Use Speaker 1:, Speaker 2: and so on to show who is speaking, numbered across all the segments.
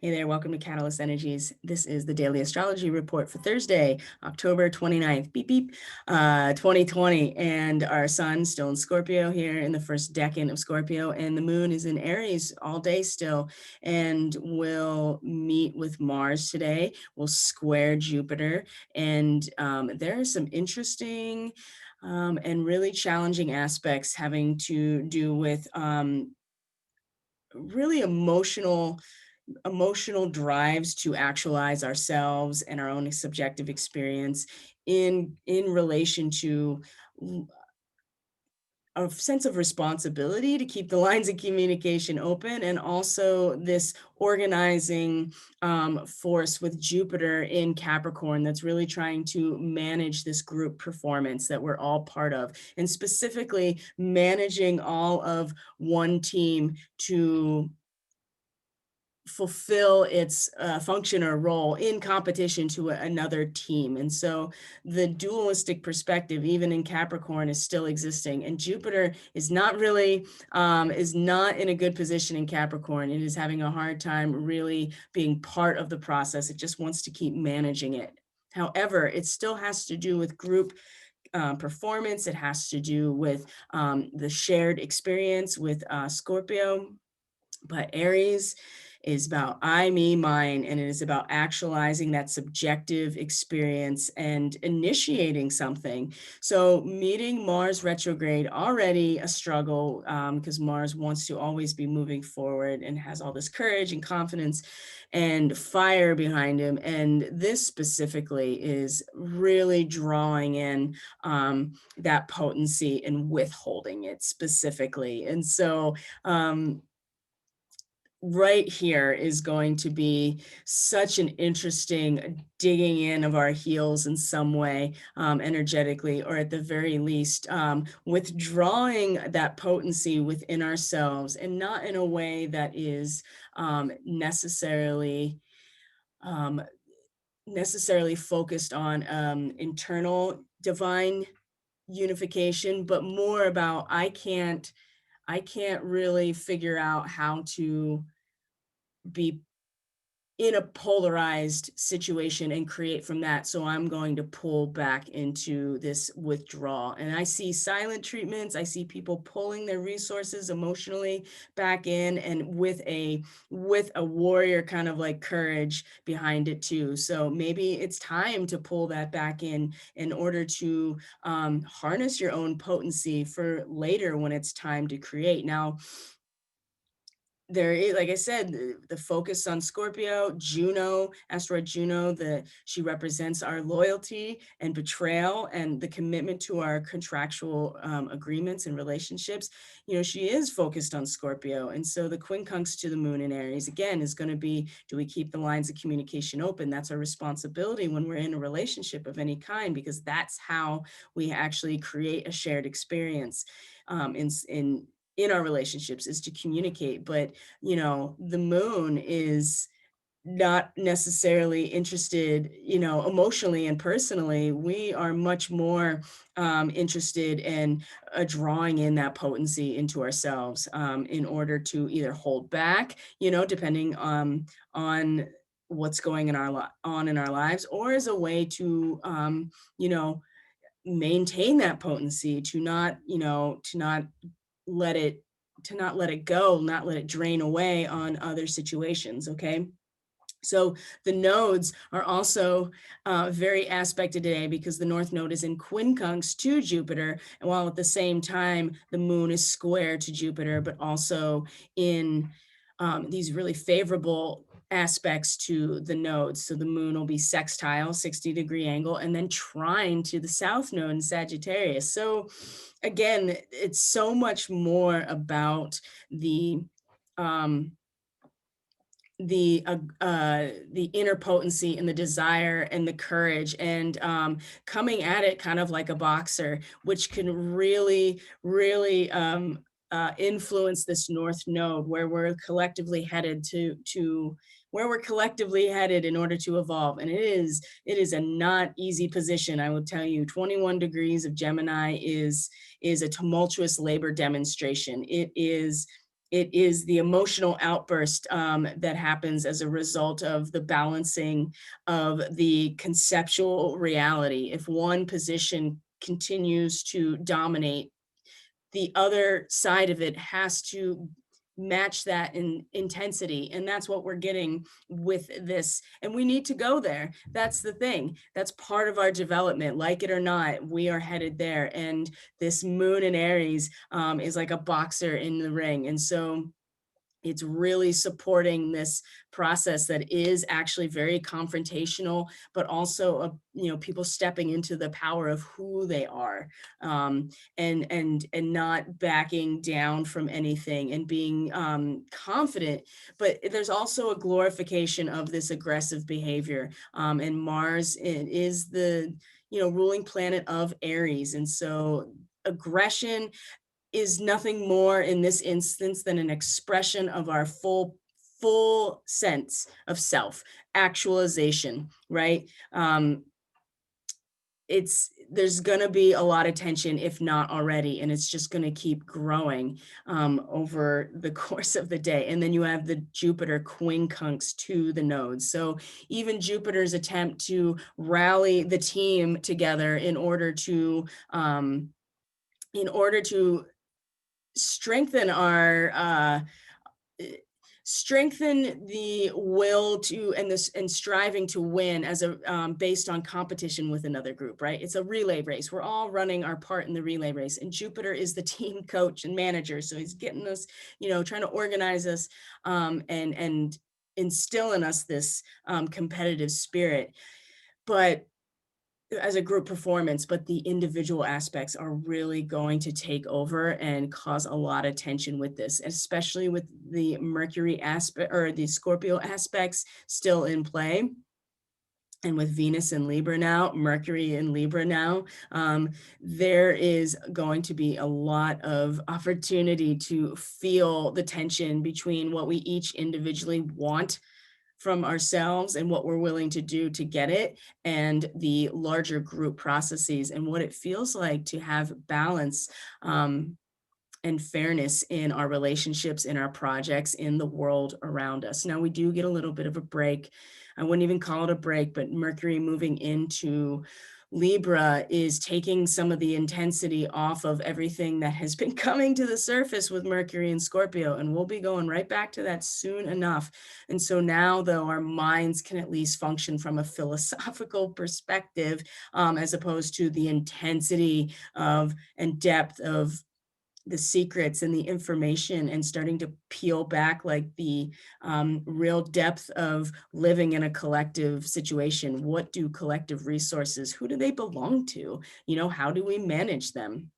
Speaker 1: Hey there, welcome to Catalyst Energies. This is the daily astrology report for Thursday, October 29th, beep beep, 2020. And our sun still in Scorpio here in the first decan of Scorpio, and the moon is in Aries all day still. And we'll meet with Mars today. We'll square Jupiter. And there are some interesting and really challenging aspects having to do with really emotional drives to actualize ourselves and our own subjective experience in relation to a sense of responsibility to keep the lines of communication open, and also this organizing force with Jupiter in Capricorn that's really trying to manage this group performance that we're all part of, and specifically managing all of one team to fulfill its function or role in competition to another team. And so the dualistic perspective, even in Capricorn, is still existing. And Jupiter is not in a good position in Capricorn. It is having a hard time really being part of the process. It just wants to keep managing it. However, it still has to do with group performance. It has to do with the shared experience with Scorpio. But Aries is about I, me, mine, and it is about actualizing that subjective experience and initiating something. So meeting Mars retrograde, already a struggle, because Mars wants to always be moving forward and has all this courage and confidence and fire behind him. And this specifically is really drawing in that potency and withholding it specifically. And so right here is going to be such an interesting digging in of our heels in some way, energetically, or at the very least, withdrawing that potency within ourselves, and not in a way that is um, necessarily focused on internal divine unification, but more about I can't really figure out how to be in a polarized situation and create from that. So I'm going to pull back into this withdrawal. And I see silent treatments. I see people pulling their resources emotionally back in, and with a warrior kind of like courage behind it too. So maybe it's time to pull that back in order to harness your own potency for later when it's time to create. Now, there is, like I said, the focus on Scorpio, Juno, asteroid Juno, she represents our loyalty and betrayal and the commitment to our contractual agreements and relationships. She is focused on Scorpio. And so the quincunx to the moon in Aries, again, is going to be, do we keep the lines of communication open? That's our responsibility when we're in a relationship of any kind, because that's how we actually create a shared experience in our relationships, is to communicate. But the moon is not necessarily interested, emotionally and personally. We are much more interested in drawing in that potency into ourselves, in order to either hold back, depending on what's going on in our lives, or as a way to you know maintain that potency, to not let it go, not let it drain away on other situations. Okay. So the nodes are also very aspected today, because the North Node is in quincunx to Jupiter, and while at the same time the moon is square to Jupiter, but also in these really favorable aspects to the nodes. So the moon will be sextile, 60-degree angle, and then trine to the South Node in Sagittarius. So again, it's so much more about um, the inner potency and the desire and the courage, and coming at it kind of like a boxer, which can really influence this North Node, where we're collectively headed to where we're collectively headed in order to evolve. And it is a not easy position. I will tell you, 21 degrees of Gemini is a tumultuous labor demonstration. It is it is the emotional outburst that happens as a result of the balancing of the conceptual reality. If one position continues to dominate, the other side of it has to match that in intensity, and that's what we're getting with this, and we need to go there. That's the thing, that's part of our development, like it or not, we are headed there. And this moon in Aries is like a boxer in the ring, and so it's really supporting this process that is actually very confrontational, but also people stepping into the power of who they are, and not backing down from anything, and being confident. But there's also a glorification of this aggressive behavior, and Mars is the ruling planet of Aries, and so aggression is nothing more in this instance than an expression of our full sense of self actualization, right? It's There's going to be a lot of tension, if not already, and it's just going to keep growing over the course of the day. And then you have the Jupiter quincunx to the nodes, so even Jupiter's attempt to rally the team together in order to strengthen our strengthen the will to, and this, and striving to win as a based on competition with another group, right? It's a relay race, we're all running our part in the relay race, and Jupiter is the team coach and manager, so he's getting us, trying to organize us, and instill in us this competitive spirit, but as a group performance. But the individual aspects are really going to take over and cause a lot of tension with this, especially with the Mercury aspect, or the Scorpio aspects still in play. And with Venus in Libra now, Mercury in Libra now, there is going to be a lot of opportunity to feel the tension between what we each individually want from ourselves and what we're willing to do to get it, and the larger group processes, and what it feels like to have balance and fairness in our relationships, in our projects, in the world around us. Now, we do get a little bit of a break. I wouldn't even call it a break, but Mercury moving into Libra is taking some of the intensity off of everything that has been coming to the surface with Mercury and Scorpio, and we'll be going right back to that soon enough. And so now, though, our minds can at least function from a philosophical perspective, as opposed to the intensity of and depth of the secrets and the information, and starting to peel back like the real depth of living in a collective situation. What do collective resources, who do they belong to? How do we manage them?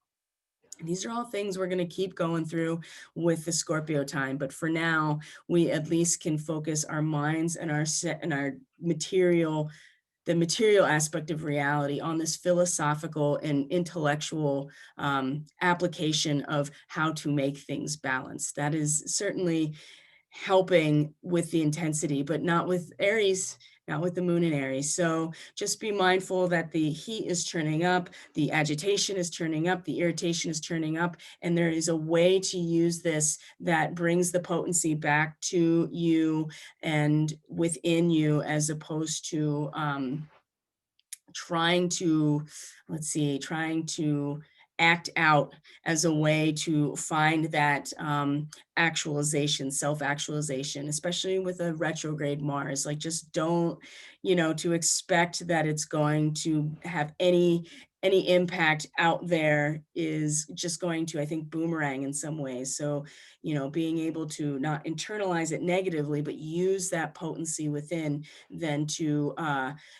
Speaker 1: And these are all things we're going to keep going through with the Scorpio time. But for now, we at least can focus our minds and our set and our material, the material aspect of reality, on this philosophical and intellectual application of how to make things balanced. That is certainly helping with the intensity, but not with Aries, not with the moon in Aries. So just be mindful that the heat is turning up, the agitation is turning up, the irritation is turning up, and there is a way to use this that brings the potency back to you and within you, as opposed to trying to, trying to act out as a way to find that actualization, self-actualization, especially with a retrograde Mars. Like, just don't, to expect that it's going to have any impact out there is just going to, I think, boomerang in some ways. So, being able to not internalize it negatively, but use that potency within, then to,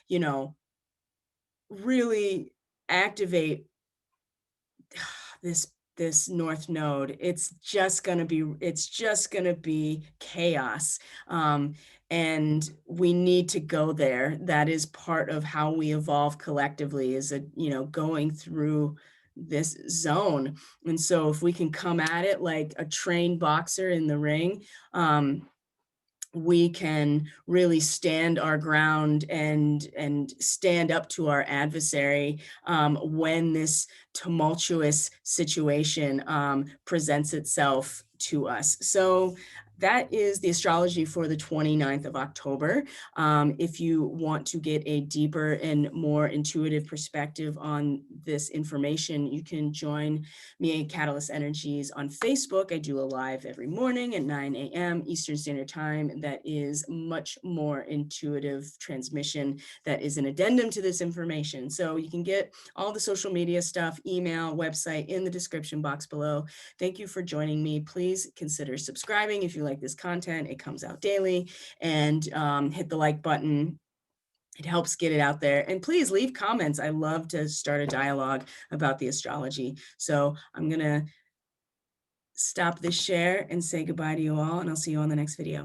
Speaker 1: you know, really activate this north node. It's just going to be chaos, and we need to go there. That is part of how we evolve collectively, is going through this zone. And so if we can come at it like a trained boxer in the ring, we can really stand our ground and stand up to our adversary when this tumultuous situation presents itself to us. So that is the astrology for the 29th of October. If you want to get a deeper and more intuitive perspective on this information, you can join me at Catalyst Energies on Facebook. I do a live every morning at 9 a.m. Eastern Standard Time. That is much more intuitive transmission that is an addendum to this information. So you can get all the social media stuff, email, website in the description box below. Thank you for joining me. Please consider subscribing if you like this content. It comes out daily, and hit the like button. It helps get it out there. And please leave comments. I love to start a dialogue about the astrology. So I'm going to stop this share and say goodbye to you all, and I'll see you on the next video.